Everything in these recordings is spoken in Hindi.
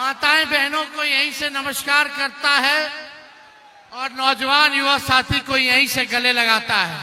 माताएं बहनों को यहीं से नमस्कार करता है और नौजवान युवा साथी को यहीं से गले लगाता है।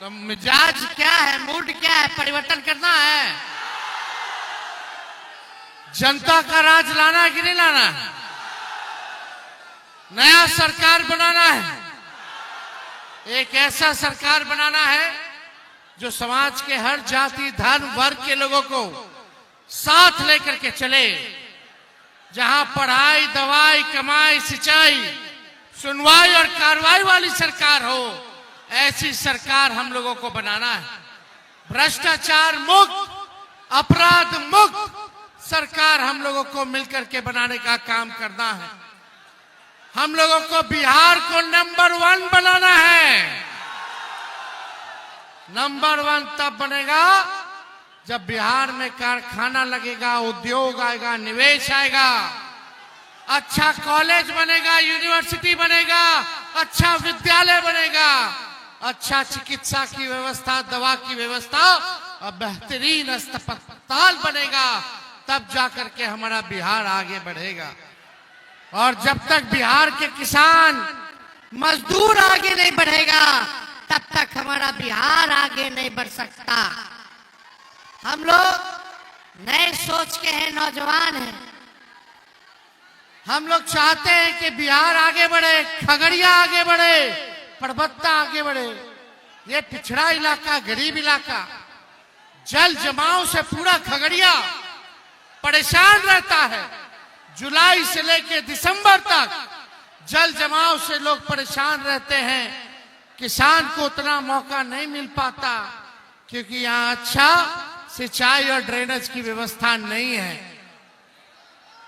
तो मिजाज क्या है, मूड क्या है, परिवर्तन करना है, जनता का राज लाना है कि नहीं लाना है, नया सरकार बनाना है, एक ऐसा सरकार बनाना है जो समाज के हर जाति धर्म वर्ग के लोगों को साथ लेकर के चले, जहां पढ़ाई दवाई कमाई सिंचाई सुनवाई और कार्रवाई वाली सरकार हो, ऐसी सरकार हम लोगों को बनाना है। भ्रष्टाचार मुक्त अपराध मुक्त सरकार हम लोगों को मिलकर के बनाने का काम करना है। हम लोगों को बिहार को नंबर 1 बनाना है। नंबर 1 तब बनेगा जब बिहार में कारखाना लगेगा, उद्योग आएगा, निवेश आएगा, अच्छा कॉलेज बनेगा, यूनिवर्सिटी बनेगा, अच्छा विद्यालय बनेगा, अच्छा चिकित्सा की व्यवस्था, दवा की व्यवस्था और बेहतरीन अस्पताल बनेगा, तब जाकर के हमारा बिहार आगे बढ़ेगा। और जब तक बिहार के किसान मजदूर आगे नहीं बढ़ेगा, तब तक हमारा बिहार आगे नहीं बढ़ सकता। हम लोग नए सोच के हैं, नौजवान हैं। हम लोग चाहते हैं कि बिहार आगे बढ़े, खगड़िया आगे बढ़े, परबत्ता आगे बढ़े। ये पिछड़ा इलाका, गरीब इलाका, जल जमाव से पूरा खगड़िया परेशान रहता है। जुलाई से लेकर दिसंबर तक जल जमाव से लोग परेशान रहते हैं। किसान को उतना मौका नहीं मिल पाता क्योंकि यहाँ अच्छा सिंचाई और ड्रेनेज की व्यवस्था नहीं है।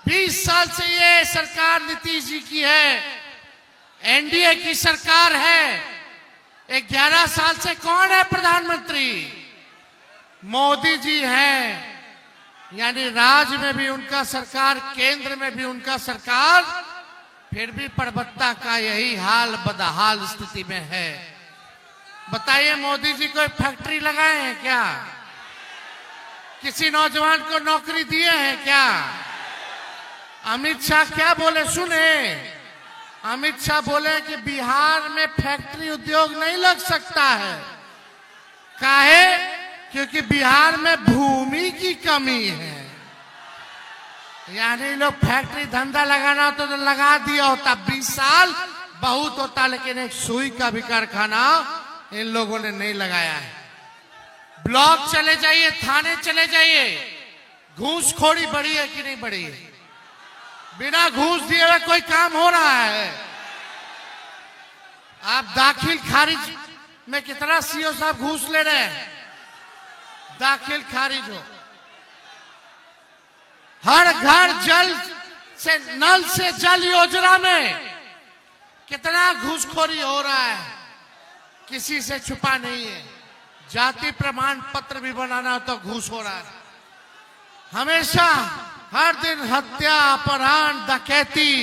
20 साल से ये सरकार नीतीश जी की है, एनडीए की सरकार है। 11 साल से कौन है प्रधानमंत्री? मोदी जी हैं। यानी राज्य में भी उनका सरकार, केंद्र में भी उनका सरकार, फिर भी परबत्ता का यही हाल बदहाल स्थिति में है। बताइए, मोदी जी कोई फैक्ट्री लगाए हैं क्या? किसी नौजवान को नौकरी दिए हैं क्या? अमित शाह क्या बोले सुने? अमित शाह बोले कि बिहार में फैक्ट्री उद्योग नहीं लग सकता है। काहे? क्योंकि बिहार में भूमि की कमी है। यानी लोग फैक्ट्री धंधा लगाना तो लगा दिया होता, 20 साल बहुत होता, लेकिन एक सुई का भी कारखाना इन लोगों ने नहीं लगाया है। ब्लॉक चले जाइए, थाने चले जाइए, घूसखोरी बढ़ी है कि नहीं बढ़ी है? बिना घूस दिए हुए कोई काम हो रहा है? आप दाखिल खारिज में कितना सीओ साहब घूस ले रहे हैं? दाखिल खारिज हो। हर घर जल से नल से जल योजना में कितना घूसखोरी हो रहा है, किसी से छुपा नहीं है। जाति प्रमाण पत्र भी बनाना हो तो घूस हो रहा है। हमेशा हर दिन हत्या, अपहरण, डकैती,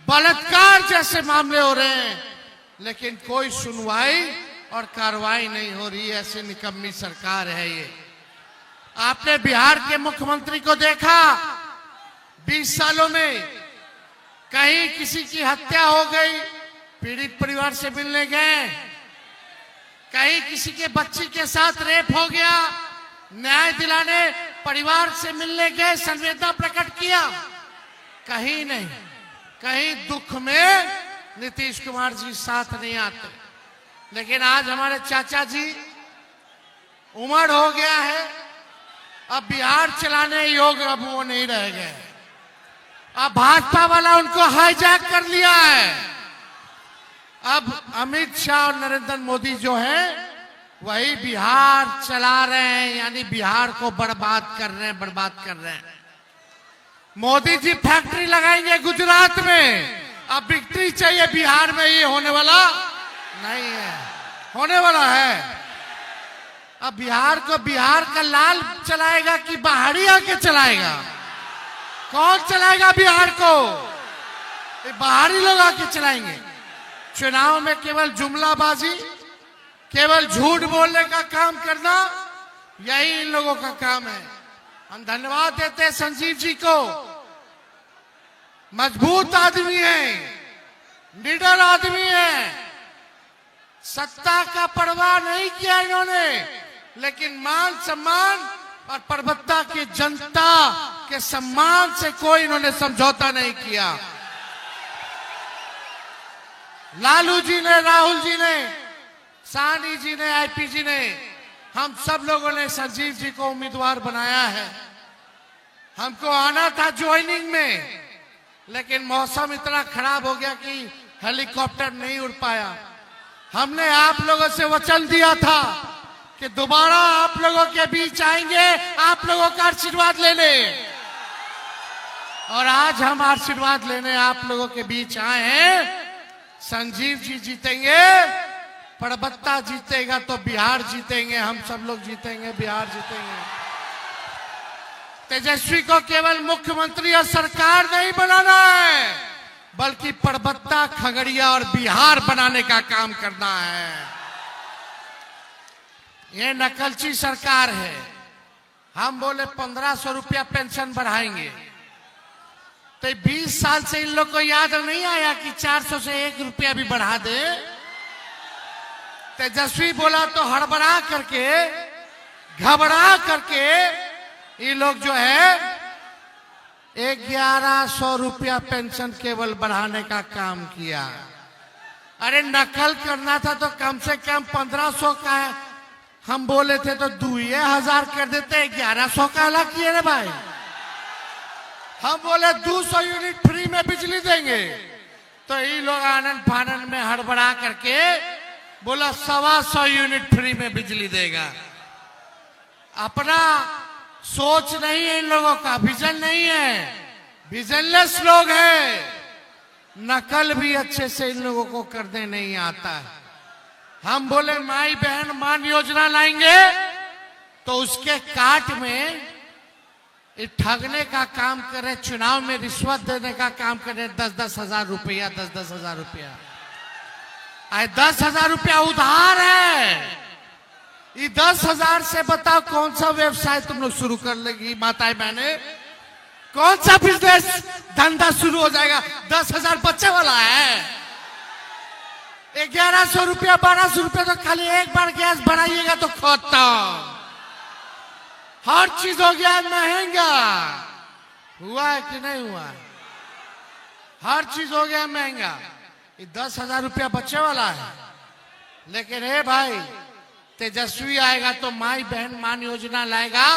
बलात्कार जैसे मामले हो रहे हैं, लेकिन कोई सुनवाई और कार्रवाई नहीं हो रही है। ऐसी निकम्मी सरकार है ये। आपने बिहार के मुख्यमंत्री को देखा, 20 सालों में कहीं किसी की हत्या हो गई, पीड़ित परिवार से मिलने गए, कहीं किसी के बच्ची के साथ रेप हो गया, न्याय दिलाने परिवार से मिलने गए, संवेदना प्रकट किया, कहीं नहीं। कहीं दुख में नीतीश कुमार जी साथ नहीं आते। लेकिन आज हमारे चाचा जी उम्र हो गया है, अब बिहार चलाने योग्य अब वो नहीं रह गए। अब भाजपा वाला उनको हाईजैक कर लिया है। अब अमित शाह और नरेंद्र मोदी जो है वही बिहार चला रहे हैं, यानी बिहार को बर्बाद कर रहे हैं, बर्बाद कर रहे हैं। मोदी जी फैक्ट्री लगाएंगे गुजरात में, अब विक्ट्री चाहिए बिहार में, ये होने वाला नहीं है। होने वाला है। अब बिहार को बिहार का लाल चलाएगा कि बाहरी आके चलाएगा? कौन चलाएगा बिहार को? बाहरी लोग आके चलाएंगे। चुनाव में केवल जुमलाबाजी, केवल झूठ बोलने का काम करना, यही इन लोगों का काम है। हम धन्यवाद देते हैं संजीव जी को। मजबूत आदमी है, निडर आदमी है, सत्ता का परवाह नहीं किया इन्होंने, लेकिन मान सम्मान और परबत्ता की जनता के सम्मान से कोई इन्होंने समझौता नहीं किया। लालू जी ने, राहुल जी ने, सानी जी ने, आईपी जी ने, हम सब लोगों ने संजीव जी को उम्मीदवार बनाया है। हमको आना था ज्वाइनिंग में, लेकिन मौसम इतना खराब हो गया कि हेलीकॉप्टर नहीं उड़ पाया। हमने आप लोगों से वचन दिया था कि दोबारा आप लोगों के बीच आएंगे, आप लोगों का आशीर्वाद लेने, और आज हम आशीर्वाद लेने आप लोगों के बीच आए हैं। संजीव जी जीतेंगे, परबत्ता जीतेगा तो बिहार जीतेंगे, हम सब लोग जीतेंगे, बिहार जीतेंगे। तेजस्वी को केवल मुख्यमंत्री और सरकार नहीं बनाना है, बल्कि परबत्ता, खगड़िया और बिहार बनाने का काम करना है। ये नकलची सरकार है। हम बोले 1500 रुपया पेंशन बढ़ाएंगे, तो 20 साल से इन लोग को याद नहीं आया कि 400 से 1 रुपया भी बढ़ा दे। तेजस्वी बोला तो हड़बड़ा करके, घबरा करके ये लोग जो है 1100 रुपया पेंशन केवल बढ़ाने का काम किया। अरे नकल करना था तो कम से कम 1500 का है, हम बोले थे तो 2000 कर देते, 1100 का अलग किए रे भाई। हम बोले 200 यूनिट फ्री में बिजली देंगे, तो ये लोग आनंद फानंद में हड़बड़ा करके बोला 125 यूनिट फ्री में बिजली देगा। अपना सोच नहीं है इन लोगों का, विजन नहीं है, विजनलेस लोग हैं। नकल भी अच्छे से इन लोगों को करने नहीं आता है। हम बोले माई बहन मान योजना लाएंगे, तो उसके काट में ठगने का काम करे, चुनाव में रिश्वत देने का काम करे, 10-10 हजार रुपया, 10-10 हजार रुपया। 10,000 रुपया उधार है। ये 10,000 से बताओ कौन सा व्यवसाय तुम लोग शुरू कर लेगी माताएं बहने, कौन सा बिजनेस धंधा शुरू हो जाएगा? 10,000 बच्चे वाला है। 1100 रुपया, 1200 रुपया तो खाली एक बार गैस भराइएगा तो खत्म। हर चीज हो गया महंगा। हुआ है कि नहीं हुआ? हर चीज हो गया महंगा। ये 10,000 रुपया बच्चे वाला है, लेकिन हे भाई तेजस्वी आएगा तो माई बहन मान योजना लाएगा,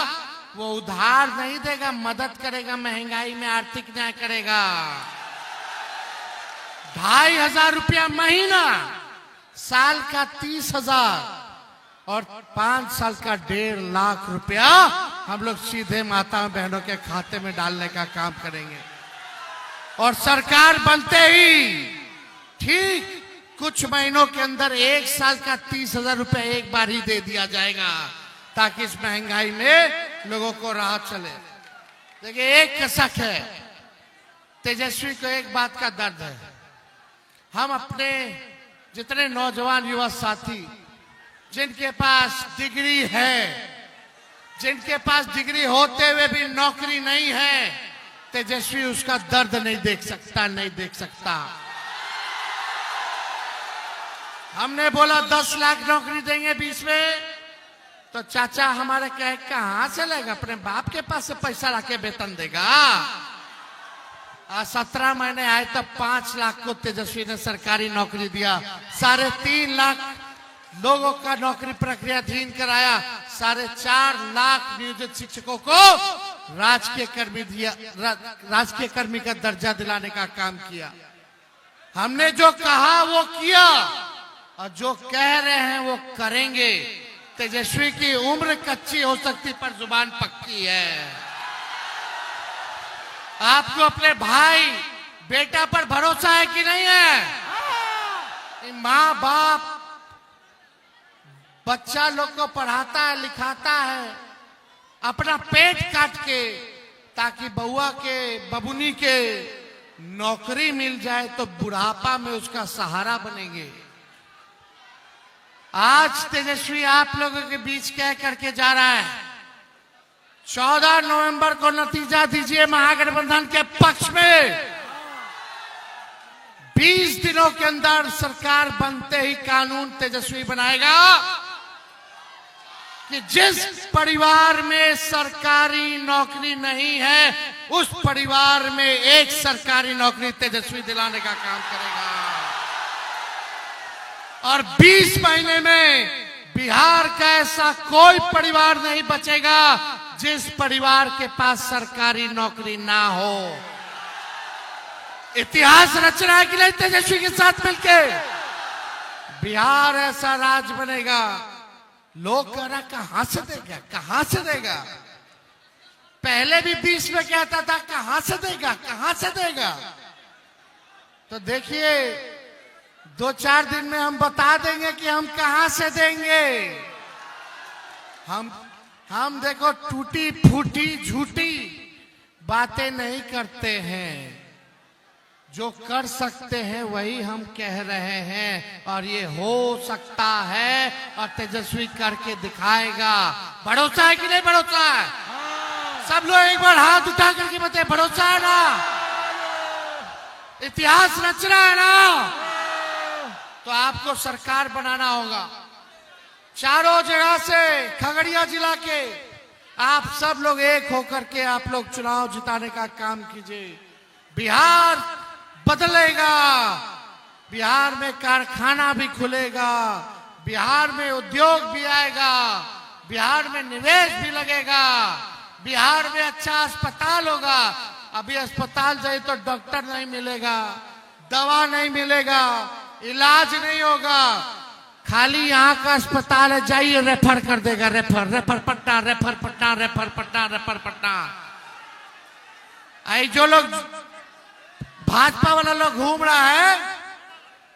वो उधार नहीं देगा, मदद करेगा, महंगाई में आर्थिक न्याय करेगा। 2,500 रुपया महीना, साल का 30,000 और 5 साल का 1.5 लाख रुपया हम लोग सीधे माता बहनों के खाते में डालने का काम करेंगे। और सरकार बनते ही ठीक कुछ महीनों के अंदर 1 साल का 30,000 रुपया एक बार ही दे दिया जाएगा, ताकि इस महंगाई में लोगों को राहत चले। देखिए एक कसक है, तेजस्वी को एक बात का दर्द है। हम अपने जितने नौजवान युवा साथी जिनके पास डिग्री है, जिनके पास डिग्री होते हुए भी नौकरी नहीं है, तेजस्वी उसका दर्द नहीं देख सकता, नहीं देख सकता। हमने बोला 10 लाख नौकरी देंगे 20 में, तो चाचा हमारे कहे कहां से लेगा, अपने बाप के पास से पैसा लाके वेतन देगा। 17 महीने आए तब 5 लाख को तेजस्वी ने सरकारी नौकरी दिया, 3.5 लाख लोगों का नौकरी प्रक्रियाधीन कराया, 4.5 लाख नियोजित शिक्षकों को राजकीय कर्मी दिया, राजकीय कर्मी का दर्जा दिलाने का काम किया। हमने जो कहा वो किया, और जो कह रहे हैं वो करेंगे। तेजस्वी की उम्र कच्ची हो सकती पर जुबान पक्की है। आपको अपने भाई बेटा पर भरोसा है कि नहीं है? माँ बाप बच्चा लोग को पढ़ाता है, लिखाता है, अपना पेट काट के, ताकि बउआ के, बबुनी के नौकरी मिल जाए तो बुढ़ापा में उसका सहारा बनेंगे। आज तेजस्वी आप लोगों के बीच कह करके जा रहा है 14 नवंबर को नतीजा दीजिए महागठबंधन के पक्ष में। 20 दिनों के अंदर सरकार बनते ही कानून तेजस्वी बनाएगा कि जिस परिवार में सरकारी नौकरी नहीं है उस परिवार में एक सरकारी नौकरी तेजस्वी दिलाने का काम करेगा। और 20 महीने में बिहार का ऐसा कोई परिवार नहीं बचेगा जिस परिवार के पास सरकारी नौकरी ना हो। इतिहास रचना है कि नहीं तेजस्वी के साथ मिलके? बिहार ऐसा राज्य बनेगा, लोग कह रहा कहां से देगा, कहां से देगा। पहले भी 20 में कहता था कहां से देगा, कहां से देगा। तो देखिए 2-4 दिन में हम बता देंगे कि हम कहां से देंगे। हम देखो टूटी फूटी झूठी बातें नहीं करते हैं, जो कर सकते हैं वही हम कह रहे हैं और ये हो सकता है और तेजस्वी करके दिखाएगा। भरोसा है कि नहीं भरोसा है? सब लोग एक बार हाथ उठा करके बताए भरोसा है ना? इतिहास रचना है ना? तो आपको सरकार बनाना होगा। चारों जगह से खगड़िया जिला के आप सब लोग एक होकर के आप लोग चुनाव जिताने का काम कीजिए। बिहार बदलेगा, बिहार में कारखाना भी खुलेगा, बिहार में उद्योग भी आएगा, बिहार में निवेश भी लगेगा, बिहार में अच्छा अस्पताल होगा। अभी अस्पताल जाए तो डॉक्टर नहीं मिलेगा, दवा नहीं मिलेगा, इलाज नहीं होगा। खाली यहाँ का अस्पताल है, जाइए रेफर कर देगा, refer Patna, refer Patna, refer Patna, refer Patna. आई जो लोग भाजपा वाला लोग घूम रहा है,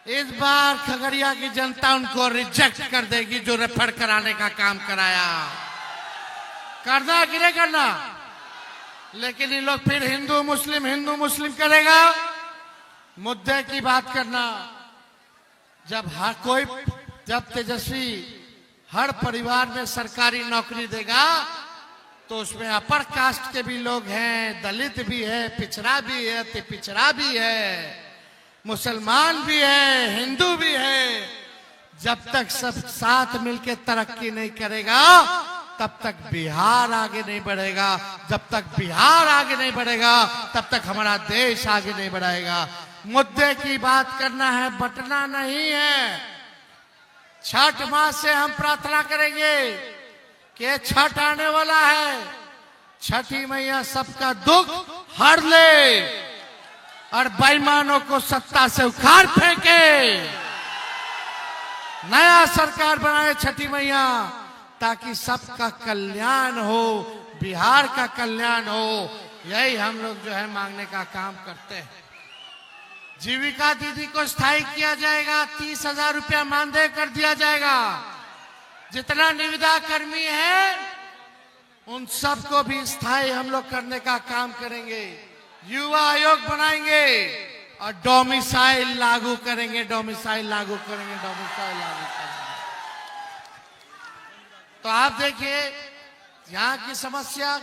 इस बार खगड़िया की जनता उनको रिजेक्ट कर देगी जो रेफर कराने का काम कराया। करना कि नहीं करना? लेकिन ये लोग फिर हिंदू मुस्लिम करेगा। मुद्दे की बात करना। जब तेजस्वी हर परिवार में सरकारी नौकरी देगा तो उसमें अपर कास्ट के भी लोग हैं, दलित भी है, पिछड़ा भी है, अति पिछड़ा भी है, मुसलमान भी है, हिंदू भी है। जब तक सब साथ मिलकर तरक्की नहीं करेगा तब तक बिहार आगे नहीं बढ़ेगा। जब तक बिहार आगे नहीं बढ़ेगा तब तक हमारा देश आगे नहीं बढ़ेगा। मुद्दे की बात करना है, बंटना नहीं है। छठ माह से हम प्रार्थना करेंगे कि छठ आने वाला है, छठी मैया सबका दुख हर ले और बेईमानों को सत्ता से उखाड़ फेंके, नया सरकार बनाए छठी मैया, ताकि सबका कल्याण हो, बिहार का कल्याण हो। यही हम लोग जो है मांगने का काम करते हैं। जीविका दीदी को स्थायी किया जाएगा, 30,000 रुपया मानदेय कर दिया जाएगा। जितना निविदा कर्मी है उन सबको भी स्थायी हम लोग करने का काम करेंगे। युवा आयोग बनाएंगे और डोमिसाइल लागू करेंगे। तो आप देखिए यहाँ की समस्या,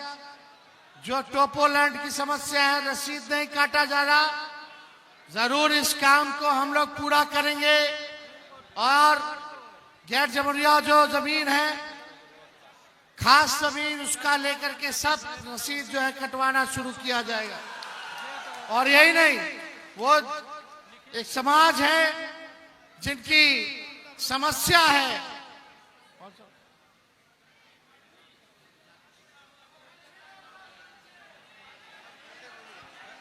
जो टोपोलैंड की समस्या है, रसीद नहीं काटा जा रहा, जरूर इस काम को हम लोग पूरा करेंगे। और गैर जमुरिया जो जमीन है, खास जमीन, उसका लेकर के सब रसीद जो है कटवाना शुरू किया जाएगा। और यही नहीं, वो एक समाज है जिनकी समस्या है,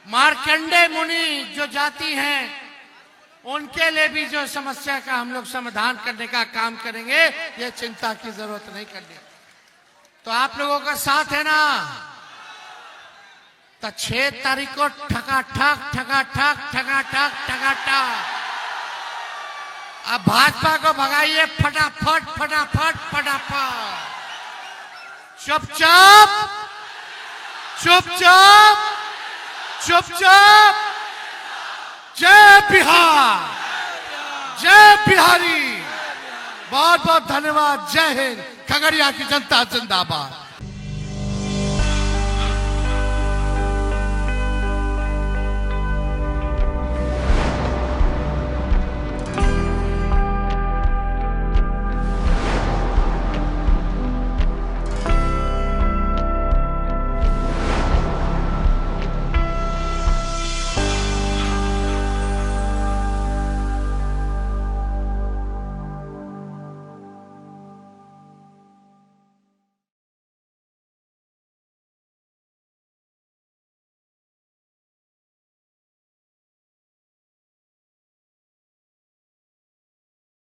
मार्कंडे मुनि जो जाति हैं, उनके लिए भी जो समस्या का हम लोग समाधान करने का काम करेंगे। ये चिंता की जरूरत नहीं करनी। तो आप लोगों का साथ है ना? तो 6 तारीख को ठका ठक। अब भाजपा को भगाइए फटाफट। चुपचाप। जय बिहार, जय बिहारी। बहुत बहुत धन्यवाद। जय हिंद। खगड़िया की जनता जिंदाबाद।